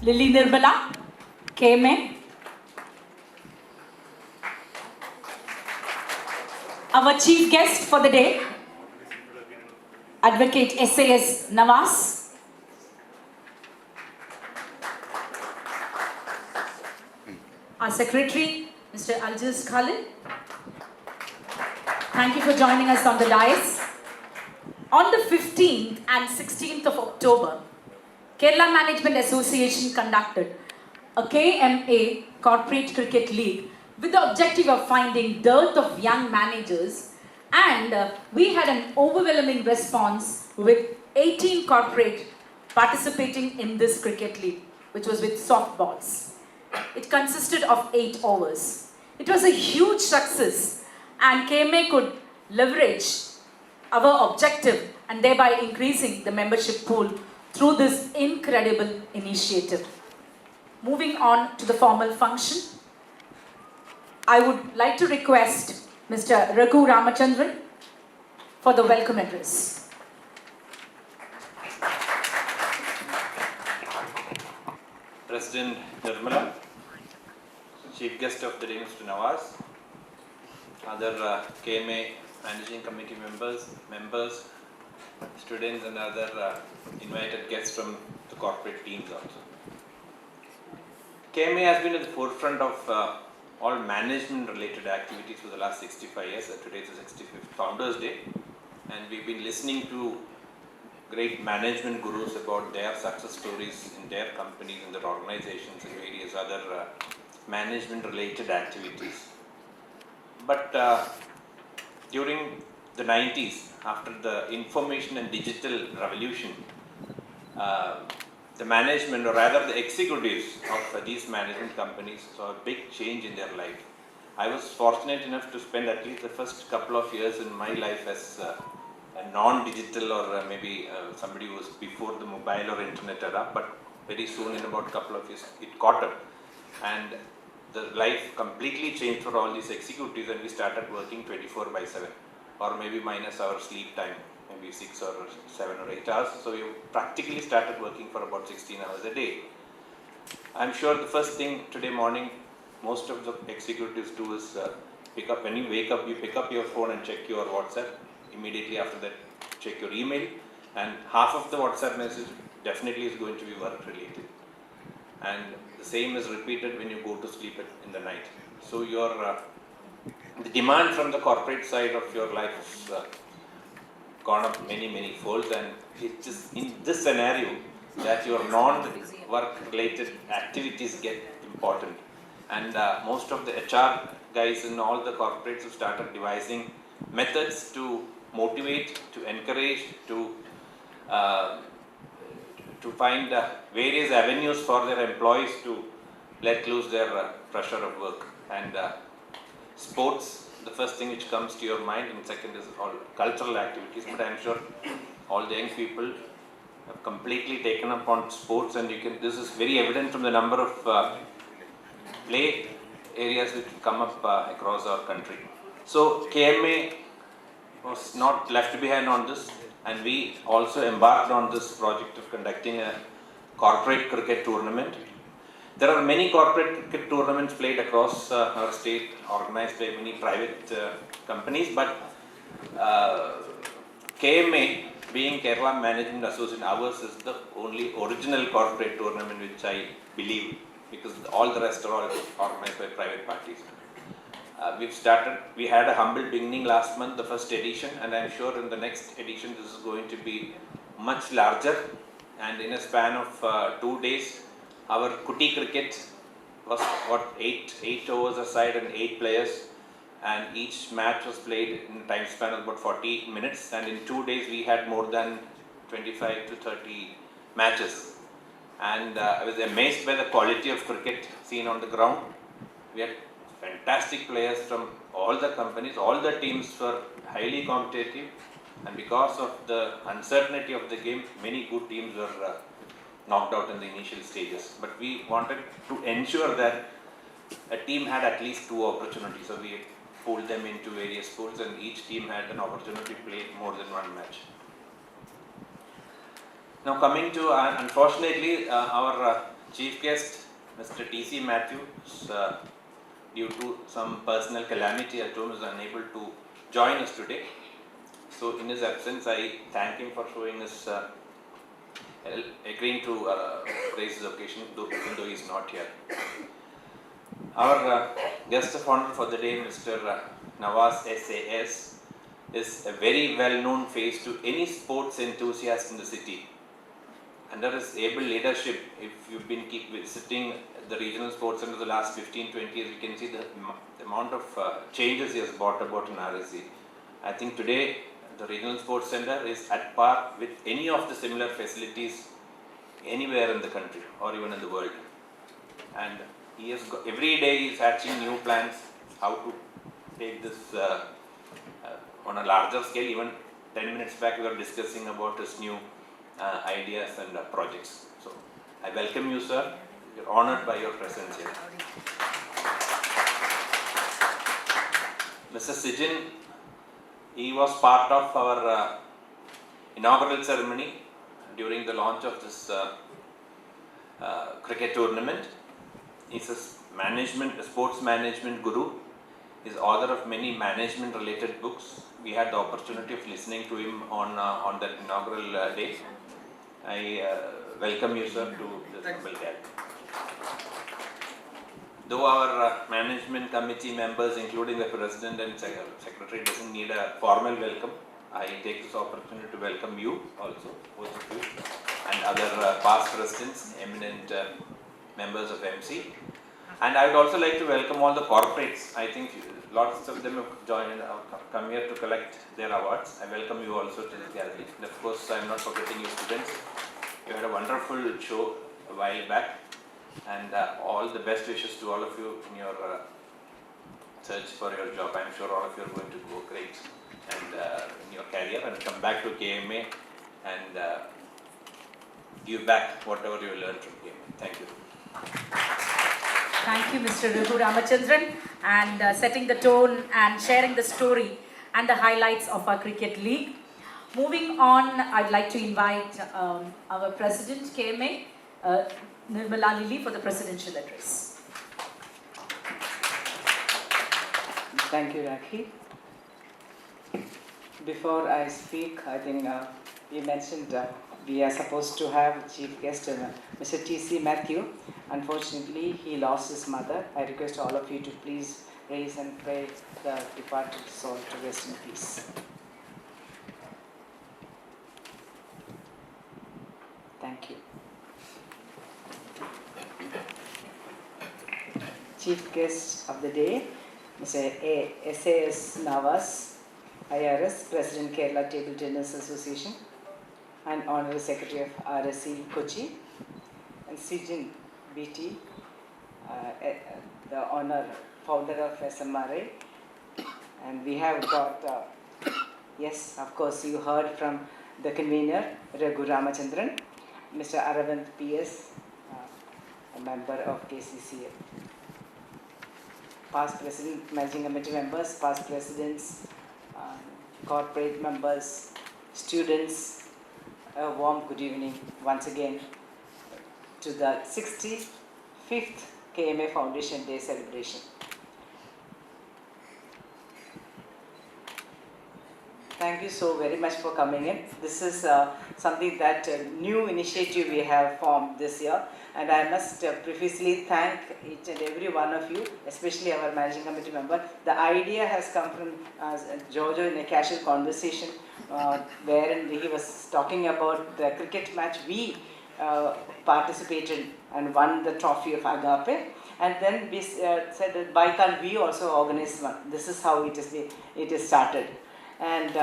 Lily Nirmala, KMA. Our chief guest for the day, Advocate A S Navas. Our Secretary, Mr. Aljaz Khalid. Thank you for joining us on the dais. On the 15th and 16th of October, Kerala Management Association conducted a KMA Corporate Cricket League with the objective of finding dearth of young managers, and we had an overwhelming response with 18 corporate participating in this cricket league, which was with softballs. It consisted of 8 overs. It was a huge success, and KMA could leverage our objective and thereby increasing the membership pool through this incredible initiative. Moving on to the formal function, I would like to request Mr. Raghu Ramachandran for the welcome address. President Nirmala, Chief Guest of the day Mr. Nawaz, other KMA Managing Committee members, students and other invited guests from the corporate teams also. KMA has been at the forefront of all management related activities for the last 65 years. Today is the 65th Founders Day, and we've been listening to great management gurus about their success stories in their companies and their organizations and various other management related activities. But during the 90s, after the information and digital revolution, the management, or rather the executives of these management companies, saw a big change in their life. I was fortunate enough to spend at least the first couple of years in my life as a non-digital, or maybe somebody who was before the mobile or internet era, but very soon, in about a couple of years, it caught up. And the life completely changed for all these executives, and we started working 24/7, or maybe minus our sleep time, maybe 6 or 7 or 8 hours. So we practically started working for about 16 hours a day. I'm sure the first thing today morning most of the executives do is pick up, when you wake up, you pick up your phone and check your WhatsApp. Immediately after that, check your email, and half of the WhatsApp message definitely is going to be work related. And the same is repeated when you go to sleep in the night. So your the demand from the corporate side of your life has gone up many folds, and it's just in this scenario that your non-work related activities get important. And most of the HR guys in all the corporates have started devising methods to motivate, to encourage, to find various avenues for their employees to let loose their pressure of work. And sports, the first thing which comes to your mind, and second is all cultural activities. But I'm sure all the young people have completely taken up on sports, and this is very evident from the number of play areas which come up across our country. So KMA was not left behind on this, and we also embarked on this project of conducting a corporate cricket tournament. There are many corporate cricket tournaments played across our state, organized by many private companies, but KMA, being Kerala Management Association, ours is the only original corporate tournament which I believe, because all the rest are all organized by private parties. We had a humble beginning last month, the first edition, and I'm sure in the next edition this is going to be much larger. And in a span of 2 days, our Kuti cricket was 8 overs aside and 8 players, and each match was played in a time span of about 40 minutes. And in 2 days, we had more than 25 to 30 matches. And I was amazed by the quality of cricket seen on the ground. We had fantastic players from all the companies, all the teams were highly competitive, and because of the uncertainty of the game, many good teams were knocked out in the initial stages. But we wanted to ensure that a team had at least 2 opportunities, so we pooled them into various pools, and each team had an opportunity to play more than 1 match. Now coming to, unfortunately, our chief guest, Mr. T.C. Matthews, due to some personal calamity at home, is unable to join us today. So in his absence, I thank him for showing us, agreeing to raise his occasion, even though he is not here. Our guest of honor for the day, Mr. Navas SAS, is a very well-known face to any sports enthusiast in the city. Under his able leadership, if you've been visiting the regional sports center the last 15-20 years, you can see the amount of changes he has brought about in RSC. I think today the regional sports center is at par with any of the similar facilities anywhere in the country or even in the world. And he has got, every day he is hatching new plans how to take this on a larger scale. Even 10 minutes back we were discussing about his new ideas and projects. So I welcome you, sir. You're honored by your presence here. Mr. Sijin, he was part of our inaugural ceremony during the launch of this cricket tournament. He's a sports management guru. He's author of many management related books. We had the opportunity of listening to him on that inaugural day. I welcome you, sir, to this humble gathering. Though our management committee members, including the president and secretary, doesn't need a formal welcome, I take this opportunity to welcome you also, both of you, and other past presidents, eminent members of MC. And I would also like to welcome all the corporates. I think lots of them have joined, come here to collect their awards. I welcome you also to this gathering. And of course, I am not forgetting you students. You had a wonderful show a while back. And all the best wishes to all of you in your search for your job. I am sure all of you are going to go great and in your career and come back to KMA and give back whatever you learned from KMA. Thank you. Thank you, Mr. Raghu Ramachandran, and setting the tone and sharing the story and the highlights of our cricket league. Moving on, I'd like to invite our president, KMA, Nirmala Lili, for the presidential address. Thank you, Rakhi. Before I speak, I think we mentioned we are supposed to have chief guest, Mr. T.C. Matthew. Unfortunately, he lost his mother. I request all of you to please raise and pray the departed soul to rest in peace. Thank you. Chief guest of the day, Mr. A S Navas IRS, President Kerala Table Tennis Association, and Honorary Secretary of RSC Kochi, and Sijin BT, the founder of SMRA. And we have got, yes, of course, you heard from the convener, Raghu Ramachandran, Mr. Aravind PS, a member of KCCA. Past president, managing committee members, past presidents, corporate members, students, a warm good evening once again to the 65th KMA Foundation Day celebration. Thank you so very much for coming in. This is something that new initiative we have formed this year, and I must previously thank each and every one of you, especially our managing committee member. The idea has come from Jojo in a casual conversation wherein he was talking about the cricket match we participated and won the trophy of Agape, and then we said that why can't we also organize one? This is how it is started. And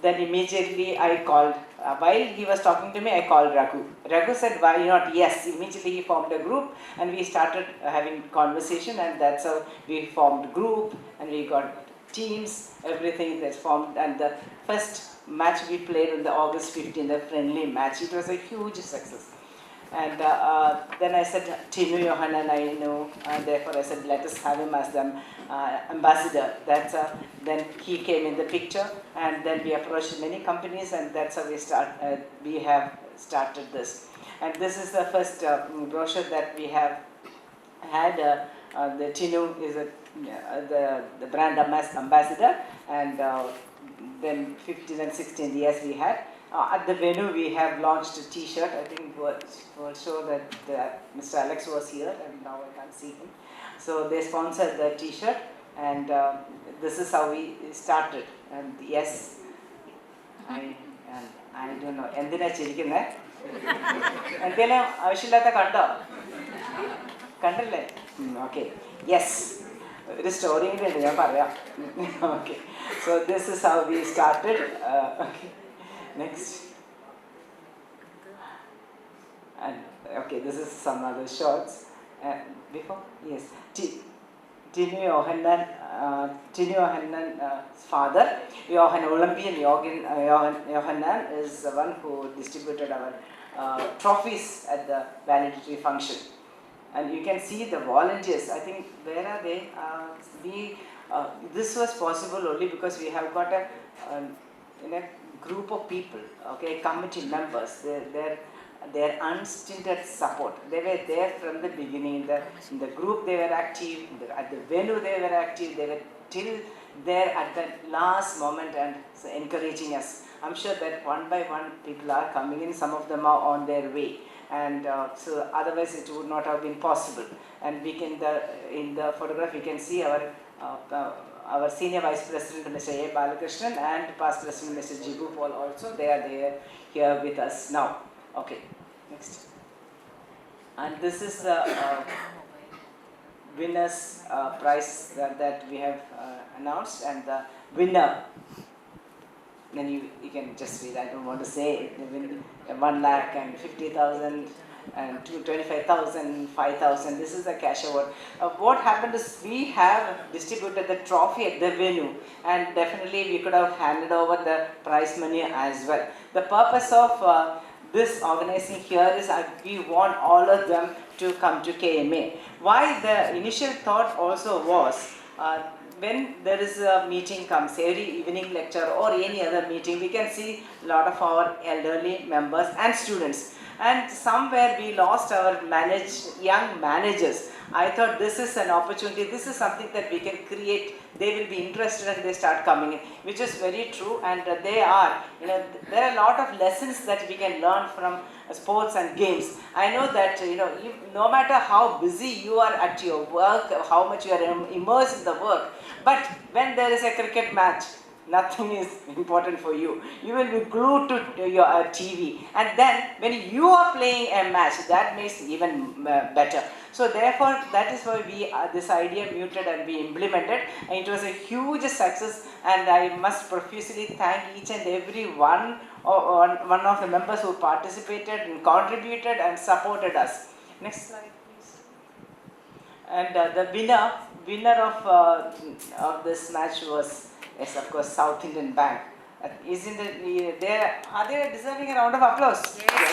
then immediately I called, while he was talking to me, I called Raghu. Raghu said, why not? Yes. Immediately he formed a group and we started having conversation, and that's how we formed group and we got teams, everything that's formed. And the first match we played on the August 15th, the friendly match, it was a huge success. And then I said, Tinu Johanan, I know, and therefore I said, let us have him as the ambassador. Then he came in the picture, and then we approached many companies, and that's how we have started this. And this is the first brochure that we have had. The Tinu is the brand ambassador, and then 15 and 16 years we had. At the venue, we have launched a T-shirt. I think we'll show that Mr. Alex was here, and now I can't see him. So they sponsored the T-shirt, and this is how we started. And yes, I don't know. എന്തിനാ ചിരിക്കുന്നേ? എന്തേലും ആവശ്യമില്ലാത്ത കണ്ടോ? കണ്ടല്ലേ? Okay. Yes. ഒരു story കൂടി ഉണ്ട്, ഞാൻ പറയാം. Okay. So this is how we started. Okay. Next. And okay, this is some other shots. Before? Yes. Tinu Johannan's father, Olympian Johannan, is the one who distributed our trophies at the valedictory function. And you can see the volunteers. I think, where are they? This was possible only because we have got a group of people, okay, committee members. Their unstinted support. They were there from the beginning. In the group they were active, at the venue they were active, they were till there at the last moment and encouraging us. I'm sure that one by one people are coming in, some of them are on their way. And so otherwise it would not have been possible. And in the photograph you can see our senior vice president Mr. A. Balakrishnan and past president Mr. Jibu Paul also. They are there here with us now. Okay, next. And this is the winner's prize that we have announced, and the winner, then you can just read, I don't want to say it, 1,50,000 and 25,000, 5,000. This is the cash award. What happened is we have distributed the trophy at the venue, and definitely we could have handed over the prize money as well. The purpose of this organizing here is we want all of them to come to KMA. Why the initial thought also was, when there is a meeting comes, every evening lecture or any other meeting, we can see a lot of our elderly members and students. And somewhere we lost our young managers. I thought this is an opportunity, this is something that we can create. They will be interested and they start coming in, which is very true. And they are, there are a lot of lessons that we can learn from sports and games. I know that, no matter how busy you are at your work, how much you are immersed in the work, but when there is a cricket match, nothing is important for you. You will be glued to your TV. And then when you are playing a match, that makes it even better. So therefore, that is why this idea muted and we implemented. And it was a huge success. And I must profusely thank each and every one of the members who participated and contributed and supported us. Next slide, please. And the winner of this match was, yes, of course, South Indian Bank. Are they deserving a round of applause? Yes.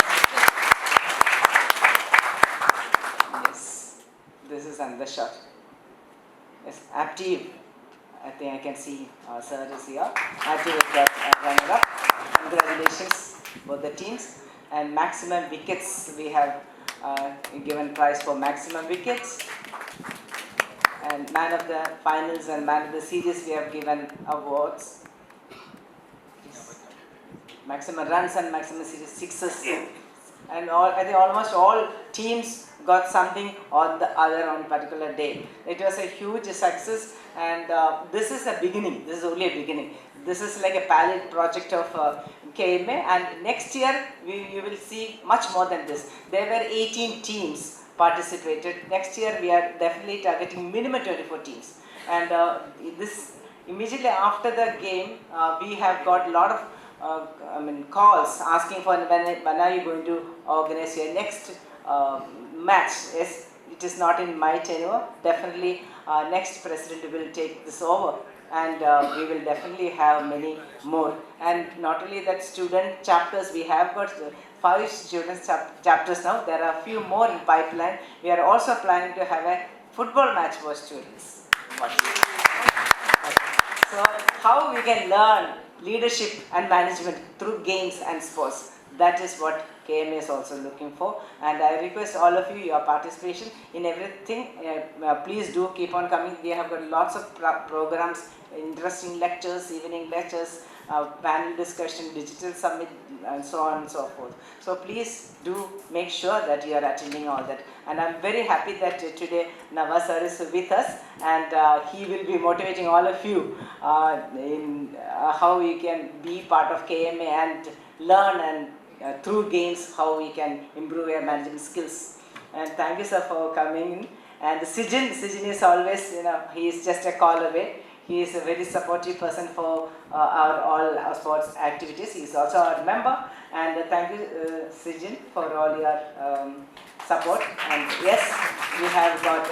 Yes. This is another shot. Yes, active. I think I can see sir is here. Active is that runner-up. Congratulations for the teams. And maximum wickets, we have given prize for maximum wickets. And man of the finals and man of the series, we have given awards. Maximum runs and maximum series sixes. And I think almost all teams got something or the other on a particular day. It was a huge success, and this is a beginning. This is only a beginning. This is like a pilot project of KMA, and next year you will see much more than this. There were 18 teams participated. Next year we are definitely targeting minimum 24 teams. And this immediately after the game, we have got a lot of calls asking for when are you going to organize your next match. Yes, it is not in my tenure. Definitely next president will take this over. and we will definitely have many more. And not only that, student chapters, we have got 5 student chapters now. There are a few more in pipeline. We are also planning to have a football match for students. So how we can learn leadership and management through games and sports. That is what KMA is also looking for, and I request all of you, your participation in everything. Please do keep on coming. We have got lots of programs, interesting lectures, evening lectures, panel discussion, digital summit, and so on and so forth. So please do make sure that you are attending all that. And I'm very happy that today Navas IRS is with us, and he will be motivating all of you in how we can be part of KMA and learn, and through games how we can improve our management skills. And thank you, sir, for coming in. And Sijin is always, he is just a call away. He is a very supportive person for all our sports activities. He is also our member. And thank you, Sijin, for all your support. And yes, we have got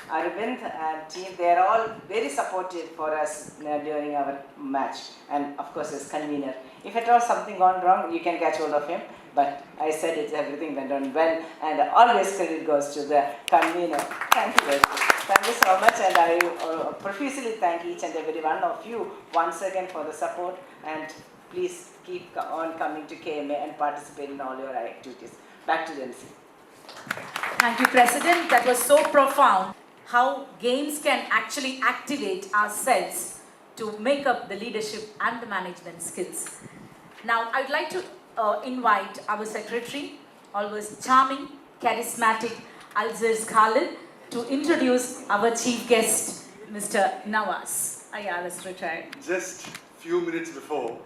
Arvind and team. They are all very supportive for us during our match. And of course, as convener. If at all something gone wrong, you can catch hold of him. But I said everything went on well, and always credit goes to the convener. Thank you very much. Thank you so much, and I profusely thank each and every one of you once again for the support, and please keep on coming to KMA and participate in all your activities. Back to the MC. Thank you, President. That was so profound. How games can actually activate ourselves to make up the leadership and the management skills. Now, I'd like to invite our secretary, always charming, charismatic, Alzers Khalid, to introduce our chief guest, Mr. Navas IRS retired. Just few minutes before,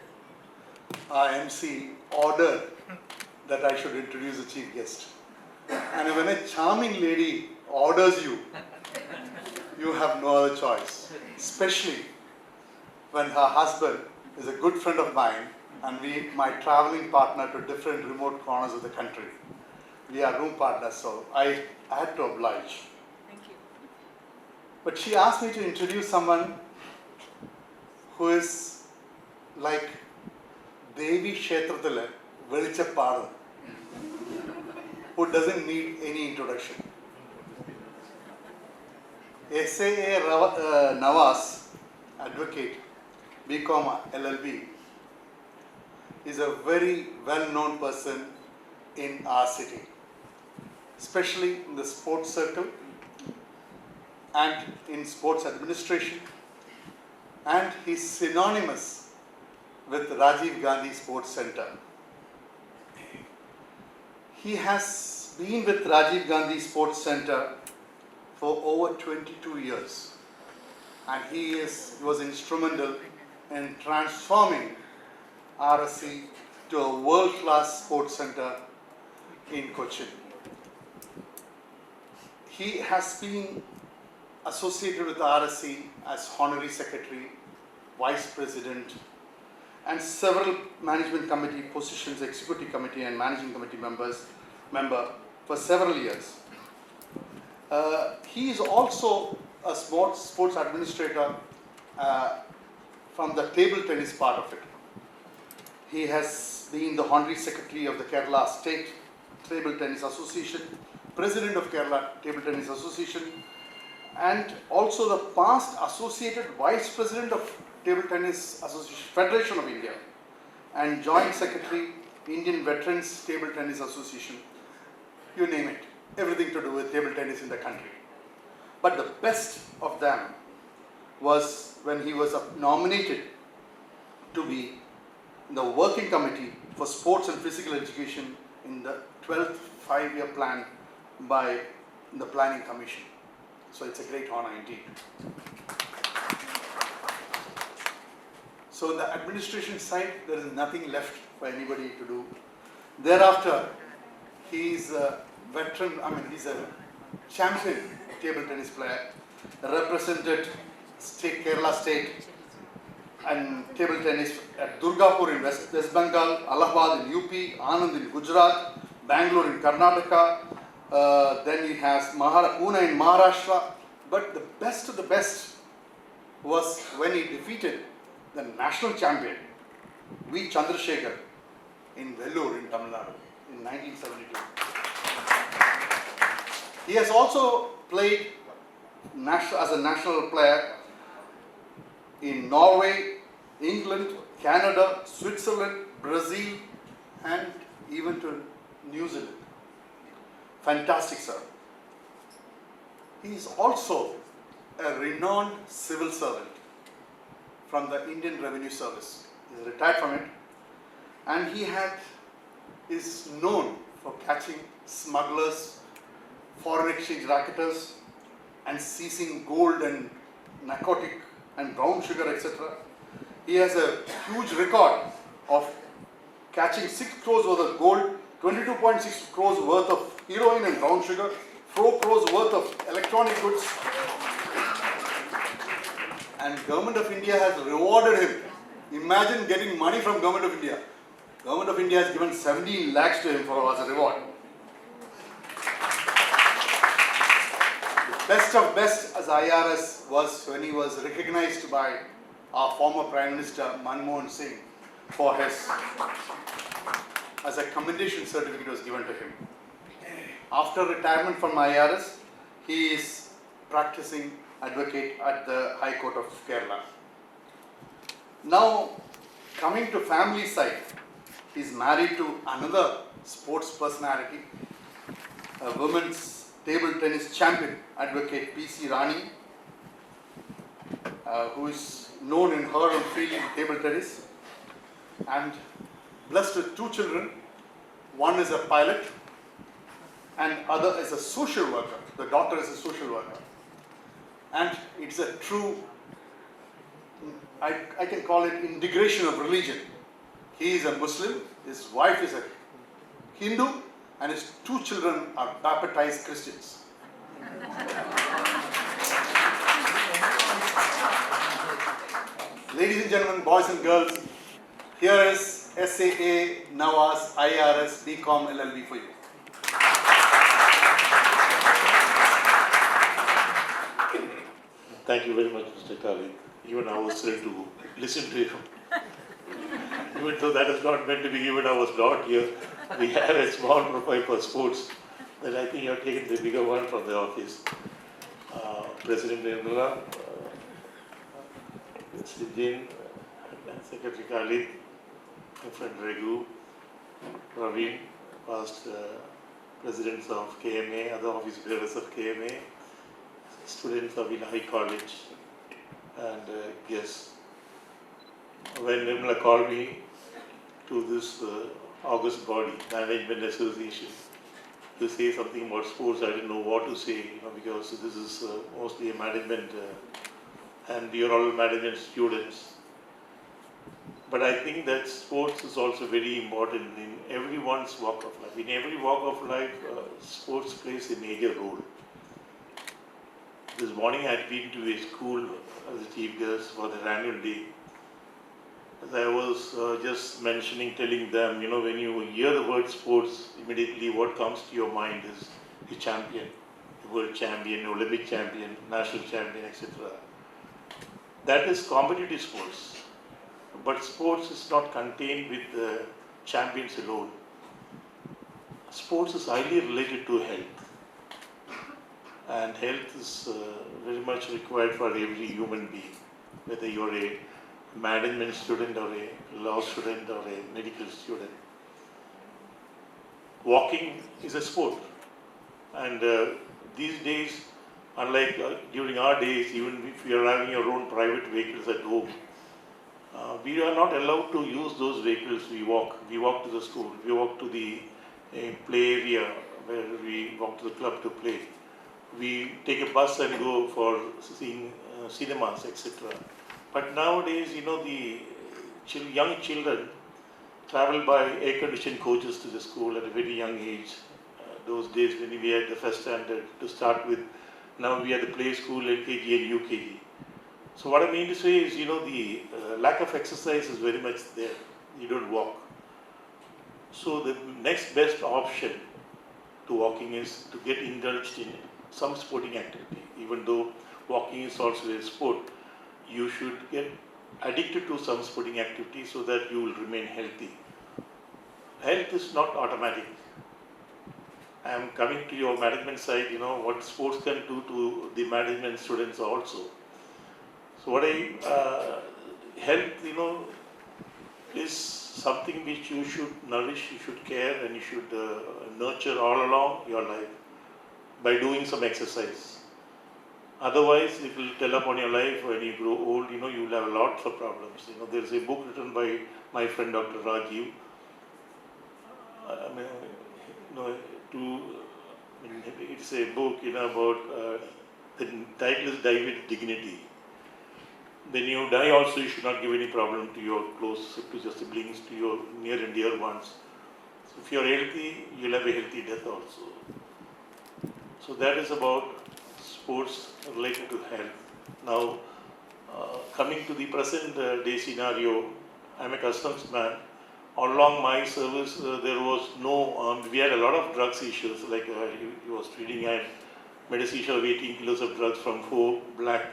our MC ordered that I should introduce the chief guest. And when a charming lady orders you, you have no other choice. Especially when her husband is a good friend of mine and my traveling partner to different remote corners of the country. We are room partners, so I had to oblige. Thank you. But she asked me to introduce someone who is like Devi Kshetrathile Velichappadam, who doesn't need any introduction. SAA Navas, advocate, BCom LLB, is a very well-known person in our city, especially in the sports circle and in sports administration, and he's synonymous with Rajiv Gandhi Sports Center. He has been with Rajiv Gandhi Sports Center for over 22 years, and he was instrumental in transforming RSC to a world-class sports center in Cochin. He has been associated with RSC as Honorary Secretary, Vice President, and several management committee positions, executive committee and managing committee member for several years. He is also a sports administrator from the table tennis part of it. He has been the Honorary Secretary of the Kerala State Table Tennis Association, President of Kerala Table Tennis Association, and also the past Associated Vice President of Table Tennis Association, Federation of India, and Joint Secretary, Indian Veterans Table Tennis Association. You name it, everything to do with table tennis in the country. But the best of them was when he was nominated to be in the working committee for sports and physical education in the 12th five-year plan by the Planning Commission. So it's a great honor indeed. So on the administration side, there is nothing left for anybody to do. Thereafter, he's a veteran, he's a champion table tennis player, represented Kerala State and table tennis at Durgapur in West Bengal, Allahabad in UP, Anand in Gujarat, Bangalore in Karnataka, then he has Pune in Maharashtra. But the best of the best was when he defeated the national champion, V. Chandrasekhar, in Vellore in Tamil Nadu in 1972. He has also played as a national player in Norway, England, Canada, Switzerland, Brazil, and even to New Zealand. Fantastic, sir. He is also a renowned civil servant from the Indian Revenue Service. He is retired from it, and he is known for catching smugglers, foreign exchange racketeers, and seizing gold and narcotic and brown sugar, etc. He has a huge record of catching 6 crores worth of gold, 22.6 crores worth of heroin and brown sugar, 4 crores worth of electronic goods. And Government of India has rewarded him. Imagine getting money from Government of India. Government of India has given 17 lakhs to him as a reward. The best of best as IRS was when he was recognized by our former Prime Minister Manmohan Singh for his, as a commendation certificate was given to him. After retirement from IRS, he is practicing advocate at the High Court of Kerala. Now, coming to family side, he is married to another sports personality, a women's table tennis champion, advocate P.C. Rani, who is known in her own field in table tennis, and blessed with 2 children. One is a pilot and other is a social worker. The daughter is a social worker. And it's a true, I can call it integration of religion. He is a Muslim, his wife is a Hindu, and his 2 children are baptized Christians. Ladies and gentlemen, boys and girls, here is SAA Navas IRS BCom LLB for you. Thank you very much, Mr. Kali. Even I was thrilled to listen to you. Even though that is not meant to be given, I was not here. We have a small profile for sports, but I think you have taken the bigger one from the office. President Nirmala, Mr. Jin, Secretary Khalid, my friend Raghu, Praveen, past presidents of KMA, other office bearers of KMA, students of Ilahi College, and guests. When Nirmala called me to this August body, Management Association, to say something about sports, I didn't know what to say, because this is mostly a management, and we are all management students. But I think that sports is also very important in everyone's walk of life. In every walk of life, sports plays a major role. This morning I had been to a school as a chief guest for their annual day. As I was just telling them, when you hear the word sports, immediately what comes to your mind is the champion, the world champion, Olympic champion, national champion, etc. That is competitive sports. But sports is not contained with the champions alone. Sports is highly related to health. And health is very much required for every human being, whether you're a management student or a law student or a medical student. Walking is a sport. And these days, unlike during our days, even if you are having your own private vehicles at home, we are not allowed to use those vehicles. We walk to the school, we walk to the play area where we walk to the club to play. We take a bus and go for seeing cinemas, etc. But nowadays, the young children travel by air-conditioned coaches to the school at a very young age. Those days when we had the first standard to start with, now we have the play school, LKG and UKG. So what I mean to say is, the lack of exercise is very much there. You don't walk. So the next best option to walking is to get indulged in some sporting activity. Even though walking is also a sport, you should get addicted to some sporting activity so that you will remain healthy. Health is not automatic. I am coming to your management side, what sports can do to the management students also. So health, is something which you should nourish, you should care, and you should nurture all along your life by doing some exercise. Otherwise, it will tell up on your life when you grow old, you will have lots of problems. There is a book written by my friend Dr. Rajiv. It's a book, about the title is Die with Dignity. When you die also, you should not give any problem to your to your siblings, to your near and dear ones. So if you are healthy, you'll have a healthy death also. So that is about sports related to health. Now, coming to the present day scenario, I'm a customs man. All along my service, there was no, we had a lot of drugs issues, like he was treating, I made a seizure of 18 kilos of drugs from 4 black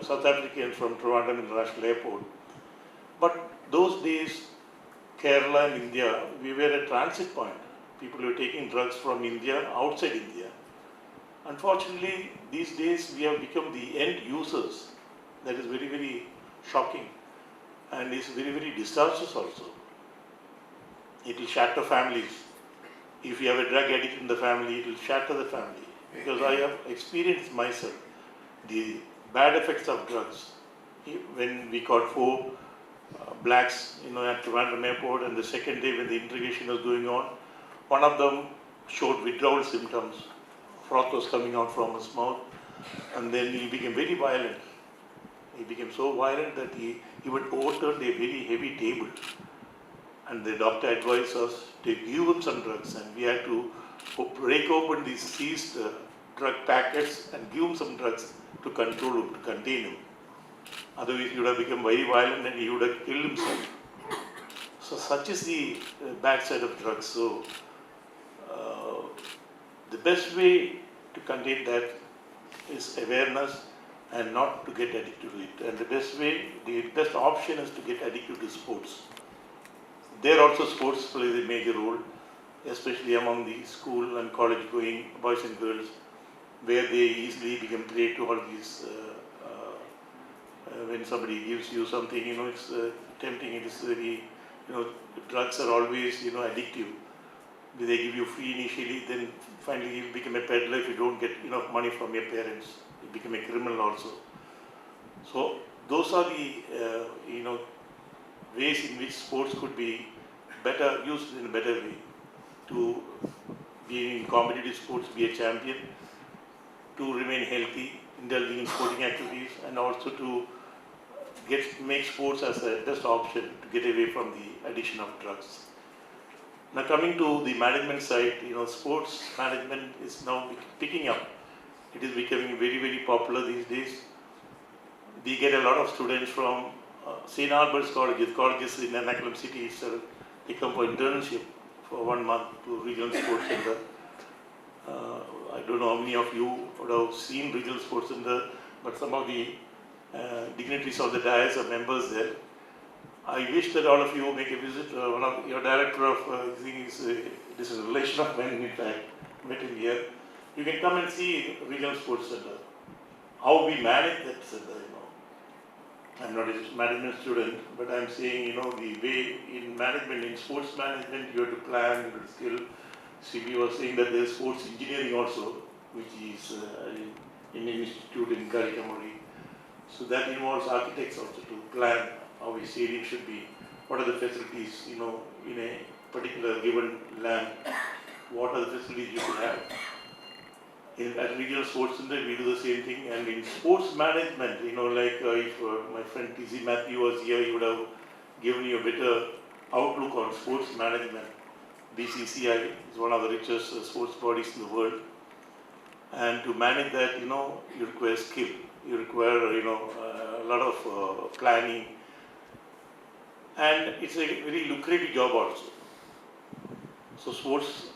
South Africans from Trivandrum International Airport. But those days, Kerala and India, we were a transit point. People were taking drugs from India outside India. Unfortunately, these days we have become the end users. That is very, very shocking, and is very, very disastrous also. It will shatter families. If you have a drug addict in the family, it will shatter the family. Because I have experienced myself the bad effects of drugs. When we caught 4 blacks, at Trivandrum Airport, and the second day when the interrogation was going on, one of them showed withdrawal symptoms. Froth was coming out from his mouth, and then he became very violent. He became so violent that he even overturned a very heavy table. And the doctor advised us to give him some drugs, and we had to break open these seized drug packets and give him some drugs to control him, to contain him. Otherwise, he would have become very violent and he would have killed himself. So such is the bad side of drugs. So the best way to contain that is awareness and not to get addicted to it. And the best option is to get addicted to sports. There also sports plays a major role, especially among the school and college going boys and girls, where they easily become prey to all these, when somebody gives you something, it's tempting, it is very, drugs are always, addictive. They give you free initially, then finally you become a peddler if you don't get enough money from your parents. You become a criminal also. So those are the, ways in which sports could be better used in a better way to be in competitive sports, be a champion, to remain healthy, indulging in sporting activities, and also to make sports as a best option to get away from the addiction of drugs. Now coming to the management side, sports management is now picking up. It is becoming very, very popular these days. We get a lot of students from St. Albert's colleges in Ernakulam city itself. They come for internship for 1 month to Regional Sports Center. I don't know how many of you would have seen Regional Sports Center, but some of the dignitaries of the dais are members there. I wish that all of you make a visit. One of your director of this is a relation of mine, in fact, met him here. You can come and see Regional Sports Center. How we manage that center, I'm not a management student, but I'm saying, the way in management, in sports management, you have to plan, you have to skill. See, we were saying that there's sports engineering also, which is in an institute in Karikamori. So that involves architects also to plan how a stadium should be, what are the facilities, in a particular given land, what are the facilities you should have. At Regional Sports Center, we do the same thing, and in sports management, if my friend T.C. Matthew was here, he would have given you a better outlook on sports management. BCCI is one of the richest sports bodies in the world, and to manage that, you require skill, you require, a lot of planning, and it's a very lucrative job also. So sports,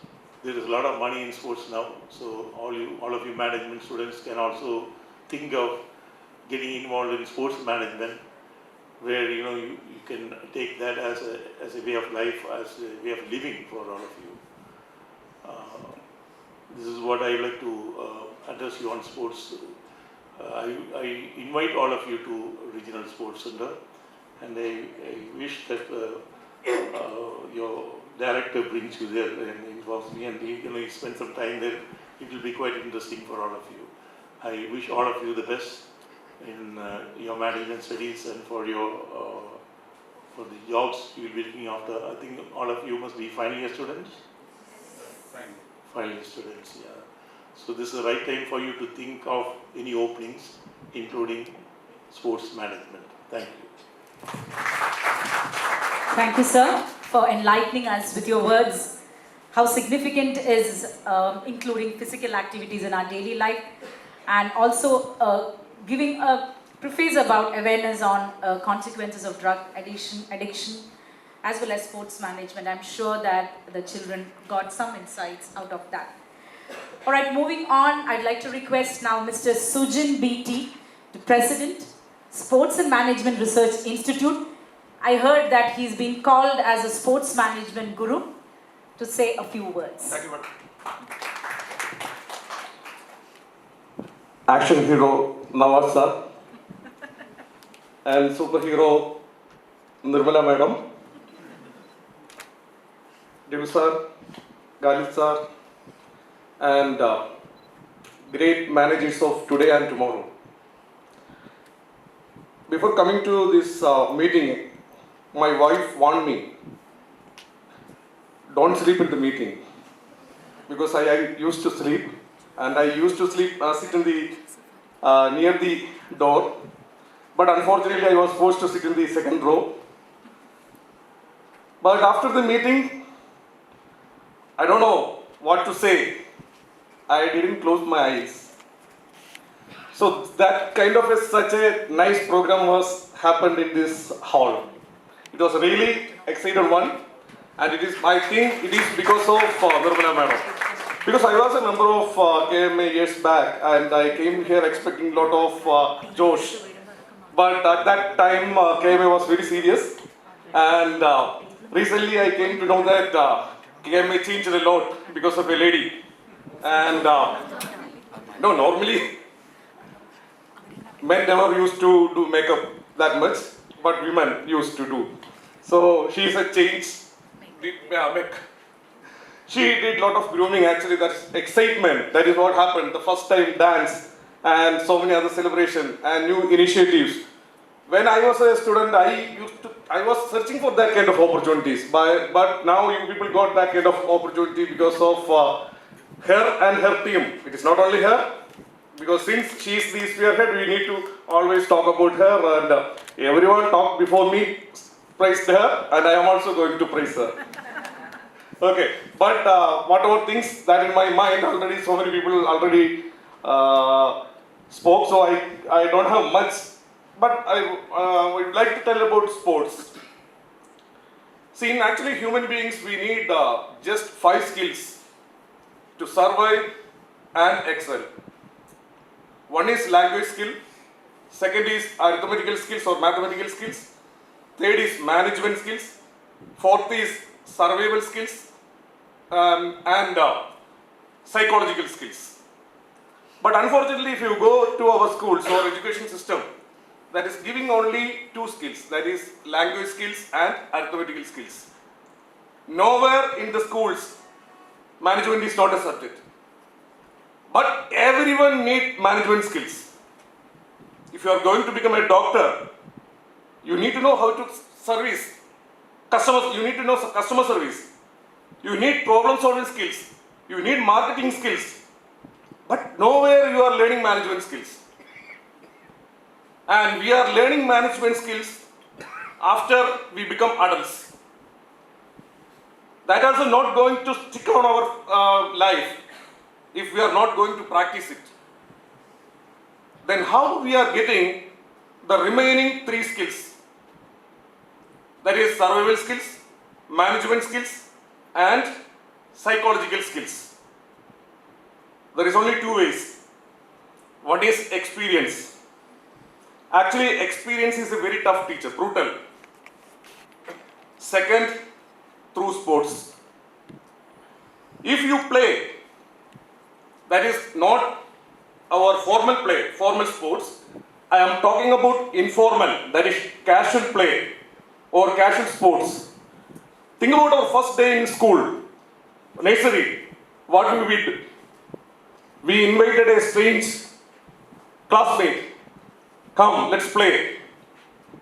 there is a lot of money in sports now, so all of you management students can also think of getting involved in sports management, where you can take that as a way of life, as a way of living for all of you. This is what I would like to address you on sports. I invite all of you to Regional Sports Center, and I wish that your director brings you there and involves me, and you spend some time there. It will be quite interesting for all of you. I wish all of you the best in your management studies and for the jobs you will be looking after. I think all of you must be final year students. Final year students, yeah. So this is the right time for you to think of any openings, including sports management. Thank you. Thank you, sir, for enlightening us with your words. How significant is including physical activities in our daily life, and also giving a preface about awareness on consequences of drug addiction, as well as sports management. I'm sure that the children got some insights out of that. All right, moving on, I'd like to request now Mr. Sujin B.T., the President, Sports and Management Research Institute. I heard that he's been called as a sports management guru, to say a few words. Thank you, madam. Action hero Nawaz sir and superhero Nirmala madam, Divu sir, Galil sir, and great managers of today and tomorrow. Before coming to this meeting, my wife warned me, don't sleep in the meeting, because I used to sleep, and I used to sleep sit in the near the door, but unfortunately I was forced to sit in the second row. But after the meeting, I don't know what to say. I didn't close my eyes. So that kind of such a nice program was happened in this hall. It was really excited one, and I think it is because of Nirmala madam. Because I was a member of KMA years back, and I came here expecting a lot of Josh. But at that time, KMA was very serious, and recently I came to know that KMA changed a lot because of a lady. And no, normally men never used to do makeup that much, but women used to do. So she is a change. She did lot of grooming actually. That's excitement. That is what happened. The first time dance and so many other celebrations and new initiatives. When I was a student, I was searching for that kind of opportunities. But now you people got that kind of opportunity because of her and her team. It is not only her, because since she is the spearhead, we need to always talk about her, and everyone talked before me, praised her, and I am also going to praise her. Okay, but whatever things that in my mind already, so many people already spoke, so I don't have much, but I would like to tell about sports. See, in actually human beings, we need just 5 skills to survive and excel. One is language skill, second is arithmetical skills or mathematical skills, third is management skills, fourth is survival skills, and psychological skills. But unfortunately, if you go to our schools or education system, that is giving only 2 skills, that is language skills and arithmetical skills. Nowhere in the schools, management is not a subject. But everyone needs management skills. If you are going to become a doctor, you need to know how to service customers. You need to know customer service. You need problem solving skills. You need marketing skills. But nowhere you are learning management skills. And we are learning management skills after we become adults. That is also not going to stick on our life if we are not going to practice it. Then how we are getting the remaining 3 skills? That is survival skills, management skills, and psychological skills. There is only 2 ways. One is experience. Actually, experience is a very tough teacher, brutal. Second, through sports. If you play, that is not our formal play, formal sports. I am talking about informal, that is casual play or casual sports. Think about our first day in school, nursery. What we did? We invited a strange classmate. Come, let's play.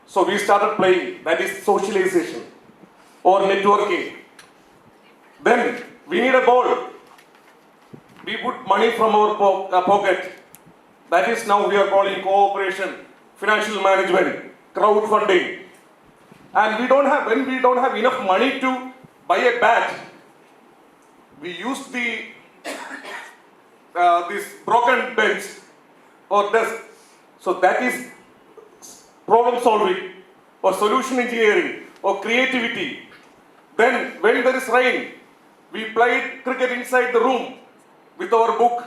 So we started playing. That is socialization or networking. Then we need a ball. We put money from our pocket. That is now we are calling cooperation, financial management, crowdfunding. And we don't have, when we don't have enough money to buy a bat, we use the this broken bench or desk. So that is problem solving or solution engineering or creativity. Then when there is rain, we played cricket inside the room with our book.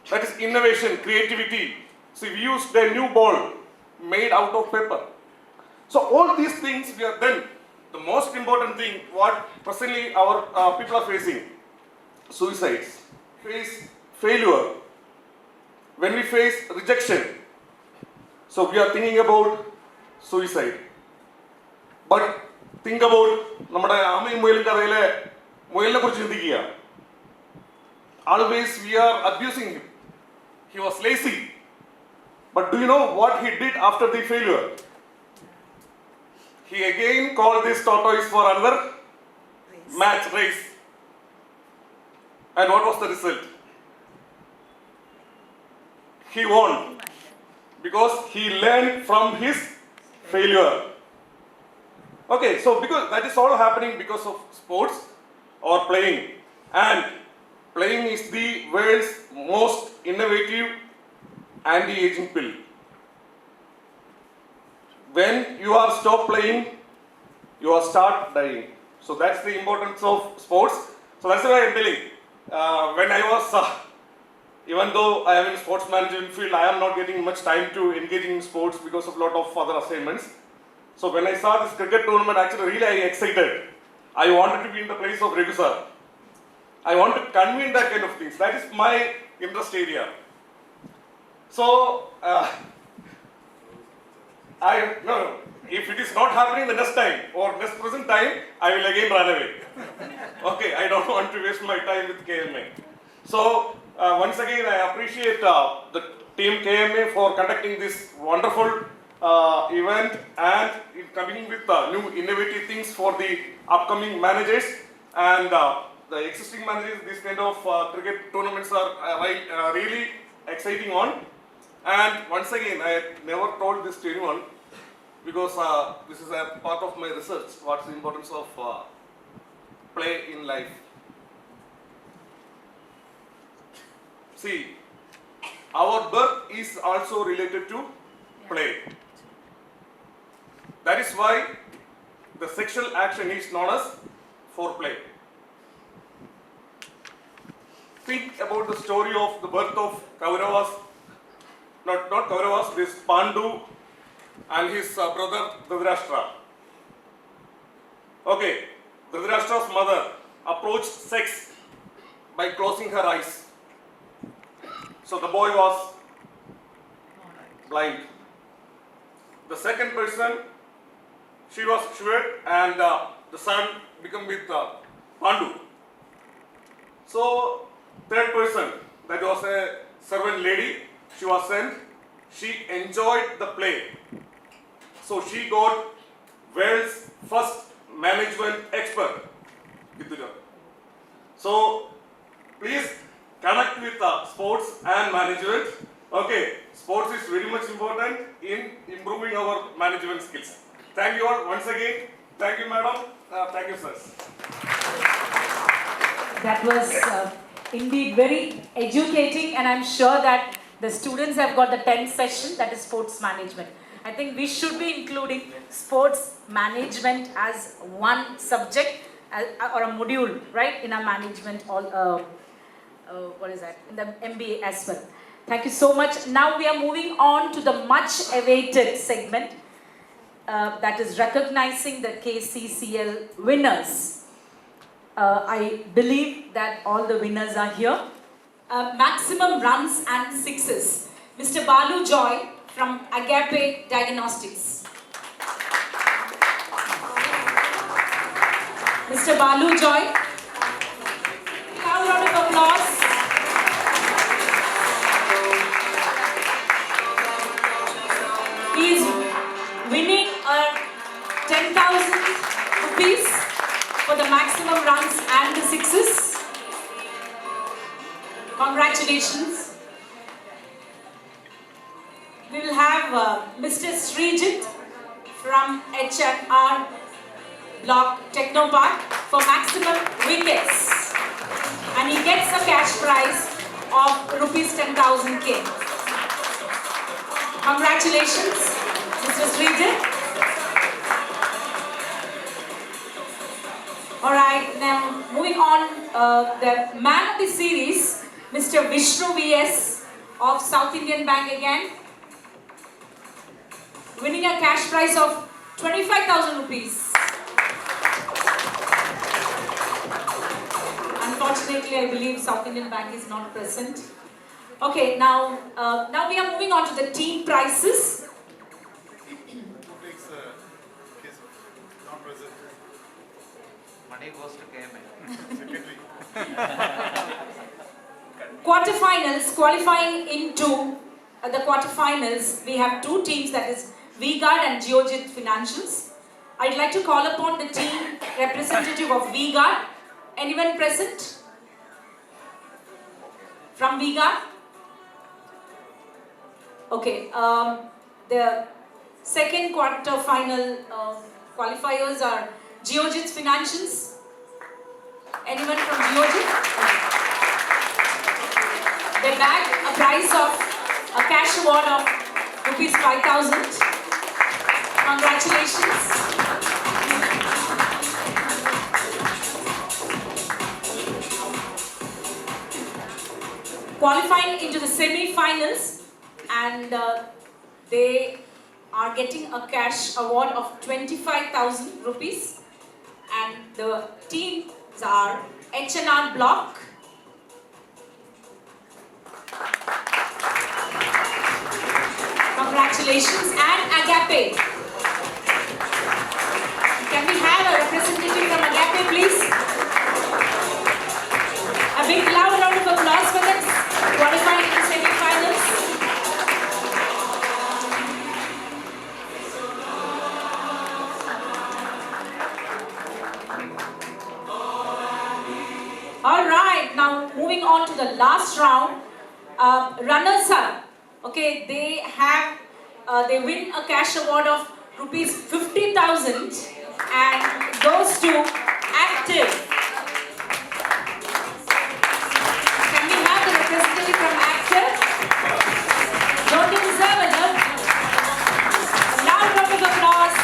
That is innovation, creativity. So we used a new ball made out of paper. So all these things we are done. The most important thing what presently our people are facing, suicides, face failure, when we face rejection. So we are thinking about suicide. But think about നമ്മുടെ ആമയും മുയലും കഥയിലെ മുയലിനെ കുറിച്ച് ചിന്തിക്കുക. Always we are abusing him. He was lazy. But do you know what he did after the failure? He again called this tortoise for another race. And what was the result? He won. Because he learned from his failure. Okay, so because that is all happening because of sports or playing. And playing is the world's most innovative anti-aging pill. When you are stop playing, you are start dying. So that's the importance of sports. So that's why I am telling. When I was, even though I am in sports management field, I am not getting much time to engage in sports because of lot of other assignments. So when I saw this cricket tournament, actually really I excited. I wanted to be in the place of Raghu sir. I want to convene that kind of things. That is my interest area. So, no, if it is not happening the next time or next present time, I will again run away. Okay, I don't want to waste my time with KMA. So, once again, I appreciate the team KMA for conducting this wonderful event and coming with new innovative things for the upcoming managers and the existing managers. This kind of cricket tournaments are really exciting on. And once again, I never told this to anyone because this is a part of my research. What's the importance of play in life? See, our birth is also related to play. That is why the sexual action is known as foreplay. Think about the story of the birth of Kauravas, not Kauravas, this Pandu and his brother Dhritarashtra. Okay, Dhritarashtra's mother approached sex by closing her eyes. So the boy was blind. The second person, she was cured and the son became with Pandu. So third person, that was a servant lady, she was sent. She enjoyed the play. So she got world's first management expert. So please connect with sports and management. Okay, sports is very much important in improving our management skills. Thank you all once again. Thank you, madam. Thank you, sirs. That was indeed very educating, and I'm sure that the students have got the 10th session, that is sports management. I think we should be including sports management as one subject or a module, right, in our management, what is that, in the MBA as well. Thank you so much. Now we are moving on to the much awaited segment that is recognizing the KCCL winners. I believe that all the winners are here. Maximum runs and sixes. Mr. Balu Joy from Agape Diagnostics. Mr. Balu Joy. Have a round of applause. He is winning 10,000 rupees for the maximum runs and the sixes. Congratulations. We will have Mr. Srijit from H&R Block Technopark for maximum wickets. And he gets a cash prize of rupees 10,000 K. Congratulations, Mr. Srijit. Alright, now moving on, the man of the series, Mr. Vishnu VS of South Indian Bank again. Winning a cash prize of 25,000 rupees. Unfortunately, I believe South Indian Bank is not present. Okay, now we are moving on to the team prizes. Not present. Money goes to KMA. Quarterfinals, qualifying into the quarterfinals, we have two teams, that is V-Guard and Geojit Financials. I'd like to call upon the team representative of V-Guard. Anyone present? From V-Guard? Okay, the second quarter-final qualifiers are Geojit Financials. Anyone from Geojit? They bag a prize of a cash award of rupees 5,000. Congratulations. Qualifying into the semi-finals, and they are getting a cash award of 25,000 rupees, and the teams are H&R Block, congratulations, and Agape. Can we have a representative from Agape, please? A big loud round of applause for them. Qualifying in semi-finals. All right, now moving on to the last round. Runners up. Okay, they win a cash award of rupees 50,000 and goes to Active. Representative from Active. Don't you deserve it, huh? A loud round of applause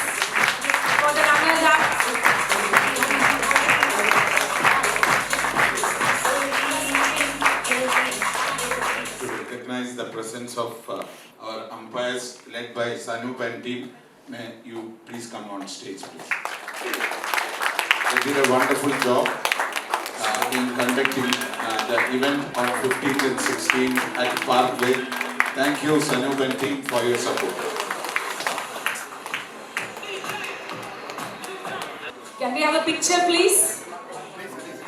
for the runners up. To recognize the presence of our umpires led by Sanup and team, may you please come on stage, please. They did a wonderful job in conducting the event on 15th and 16th at Parkway. Thank you, Sanup and team, for your support. Can we have a picture, please?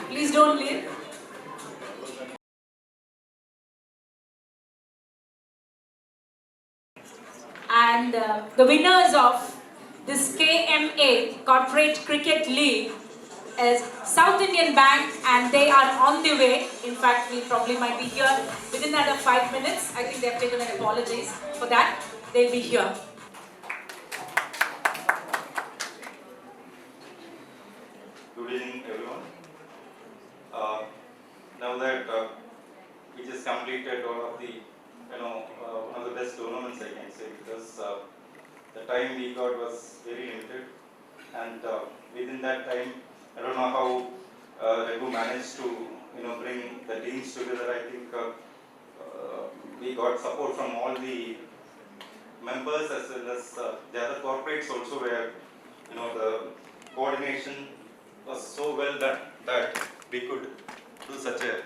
Please don't leave. And the winners of this KMA Corporate Cricket League is South Indian Bank, and they are on the way. In fact, we probably might be here within another 5 minutes. I think they have taken an apologies for that. They'll be here. Good evening, everyone. Now that we just completed one of the, one of the best tournaments, I can say, because the time we got was very limited, and within that time, I don't know how Raghu managed to, bring the teams together. I think we got support from all the members as well as the other corporates also, where the coordination was so well done that we could do such a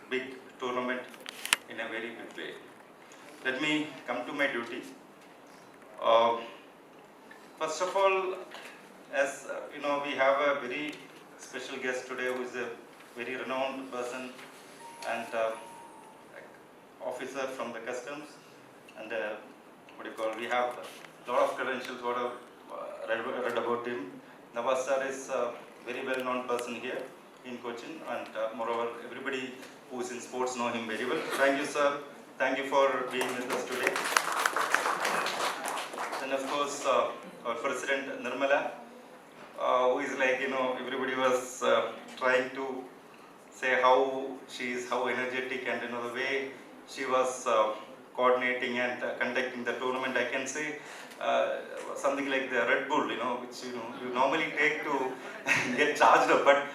big tournament in a very big way. Let me come to my duty. First of all, as we have a very special guest today who is a very renowned person and officer from the customs, and we have a lot of credentials, what I've read about him. Navas sir is a very well known person here in Cochin, and moreover everybody who is in sports know him very well. Thank you, sir. Thank you for being with us today. Then of course our President Nirmala, who is like, everybody was trying to say how she is, how energetic, and the way she was coordinating and conducting the tournament. I can say something like the Red Bull, which you normally take to get charged up. But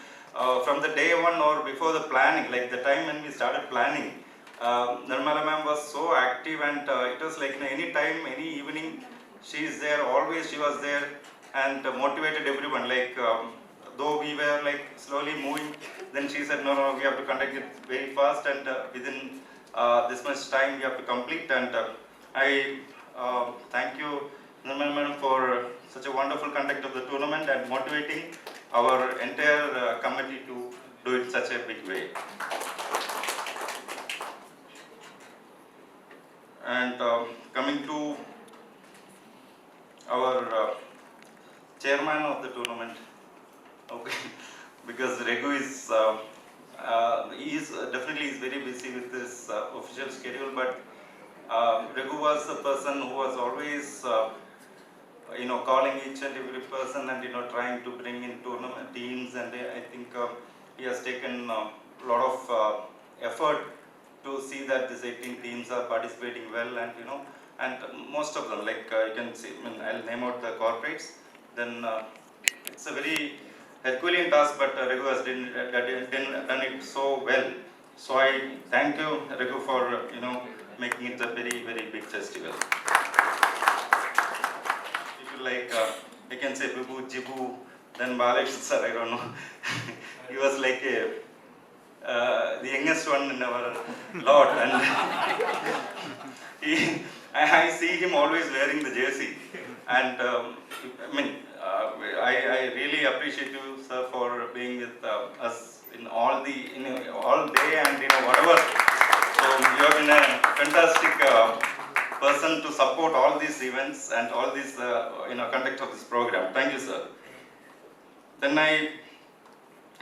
from the day one or before the planning, like the time when we started planning, Nirmala ma'am was so active, and it was like any time, any evening, she is there, always she was there, and motivated everyone. Like though we were like slowly moving, then she said, no, we have to conduct it very fast, and within this much time we have to complete. And I thank you, Nirmala madam, for such a wonderful conduct of the tournament and motivating our entire committee to do it such a big way. And coming to our chairman of the tournament, okay, because Regu is definitely very busy with this official schedule, but Regu was the person who was always calling each and every person and trying to bring in tournament teams, and I think he has taken a lot of effort to see that these 18 teams are participating well, and most of them, like you can see, I'll name out the corporates. Then it's a very Herculean task, but Regu has done it so well. So I thank you, Regu, for making it a very, very big festival. If you like, I can say Bibu, Jibu, then Balesh sir, I don't know. He was like the youngest one in our lot, and I see him always wearing the jersey, and I really appreciate you, sir, for being with us in all all day and whatever. So you have been a fantastic person to support all these events and all these conduct of this program. Thank you, sir. Then I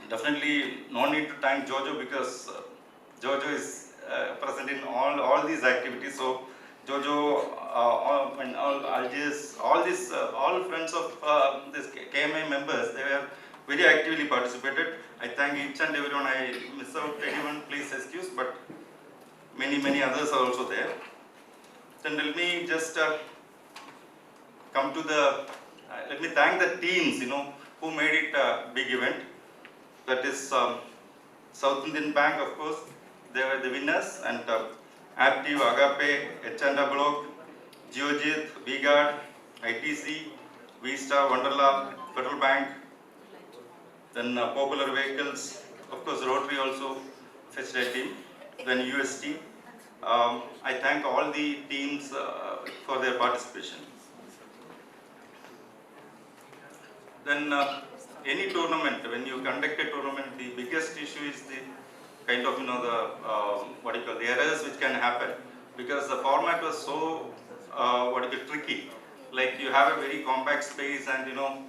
definitely no need to thank Jojo, because Jojo is present in all these activities. So Jojo and all friends of this KMA members, they were very actively participated. I thank each and everyone. I miss out anyone, please excuse, but many others are also there. Then let me just come to the, let me thank the teams, who made it a big event. That is South Indian Bank, of course, they were the winners, and Active, Agape, H&W Block, Geojit, V-Guard, ITC, V-Star, Wonderla, Federal Bank, then Popular Vehicles, of course Rotary also fetched a team, then UST. I thank all the teams for their participation. Then any tournament, when you conduct a tournament, the biggest issue is the kind of the errors which can happen, because the format was so tricky. Like you have a very compact space, and you don't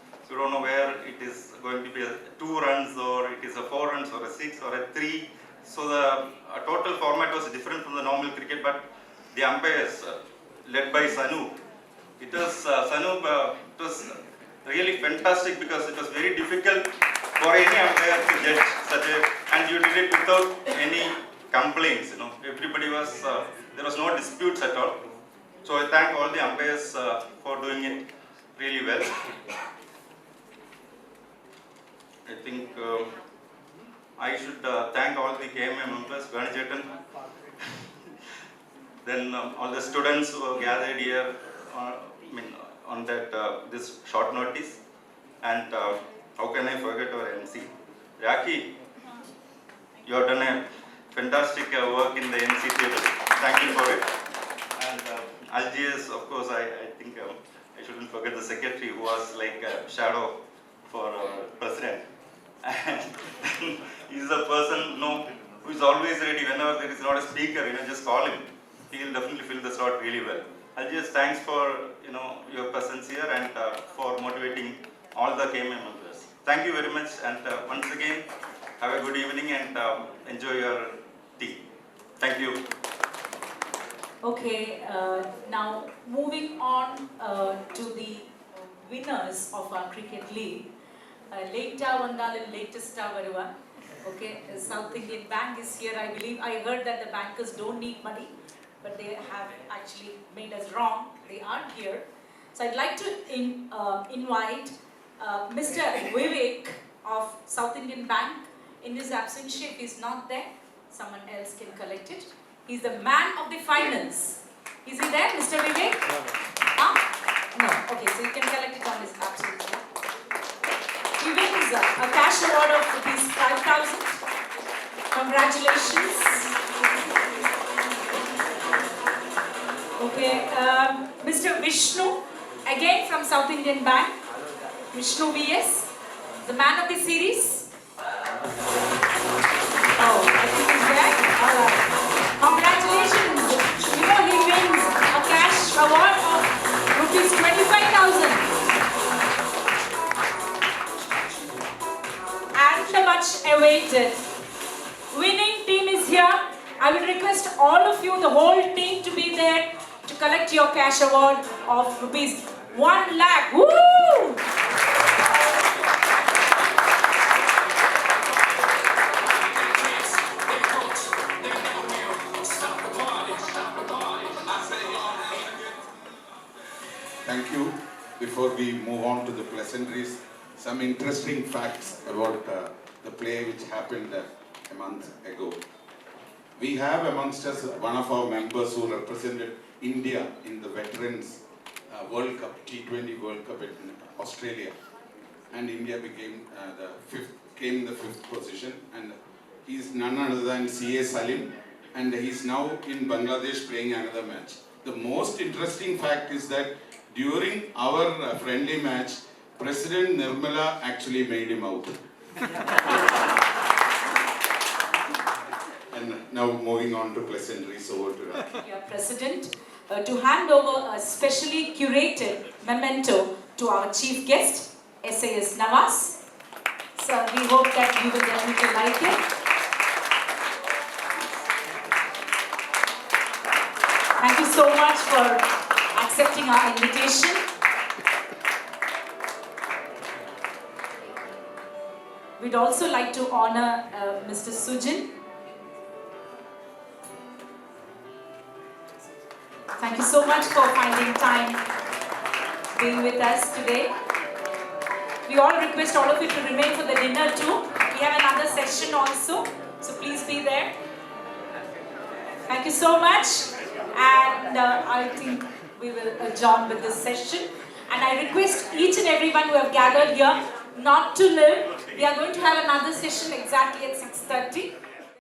know where it is going to be a 2 runs, or it is a 4 runs, or a 6 or a 3. So the total format was different from the normal cricket, but the umpires led by Sanu, it was it was really fantastic, because it was very difficult for any umpire to judge such a, and you did it without any complaints. Everybody was there was no disputes at all. So I thank all the umpires for doing it really well. I think I should thank all the KMA members, Ganichetan. then all the students who have gathered here, on that this short notice, and how can I forget our MC, Raki? You have done a fantastic work in the MC table. Thank you for it. And Algiers, of course, I think I shouldn't forget the secretary who was like a shadow for president. And he's a person who is always ready whenever there is not a speaker. Just call him. He will definitely fill the slot really well. Algiers, thanks for your presence here and for motivating all the KMA members. Thank you very much, and once again, have a good evening and enjoy your tea. Thank you. Okay, now moving on to the winners of our cricket league. Late vandalum latest varuva. Okay, South Indian Bank is here. I believe I heard that the bankers don't need money, but they have actually made us wrong. They aren't here. So I'd like to invite Mr. Vivek of South Indian Bank. In his absence, if he's not there, someone else can collect it. He's the man of the finance. Is he there, Mr. Vivek? Huh? No. Okay, so you can collect it on his absence. He wins a cash award of ₹5,000. Congratulations. Okay, Mr. Vishnu, again from South Indian Bank. Vishnu VS, the man of the series. Oh, I think he's there. All right. Congratulations. He wins a cash award of ₹25,000. And the much awaited winning team is here. I will request all of you, the whole team, to be there to collect your cash award of ₹1 lakh. Woo! Thank you. Before we move on to the pleasantries, some interesting facts about the play which happened a month ago. We have amongst us one of our members who represented India in the Veterans World Cup, T20 World Cup in Australia. And India came in the 5th position. And he is none other than C.A. Salim. And he is now in Bangladesh playing another match. The most interesting fact is that during our friendly match, President Nirmala actually made him out. And now moving on to pleasantries, over to Raki. Your President, to hand over a specially curated memento to our chief guest, A S Navas. So we hope that you will definitely like it. Thank you so much for accepting our invitation. We'd also like to honor Mr. Sujin. Thank you so much for finding time being with us today. We all request all of you to remain for the dinner too. We have another session also, so please be there. Thank you so much, and I think we will adjourn with this session. And I request each and everyone who have gathered here not to leave. We are going to have another session exactly at 6:30.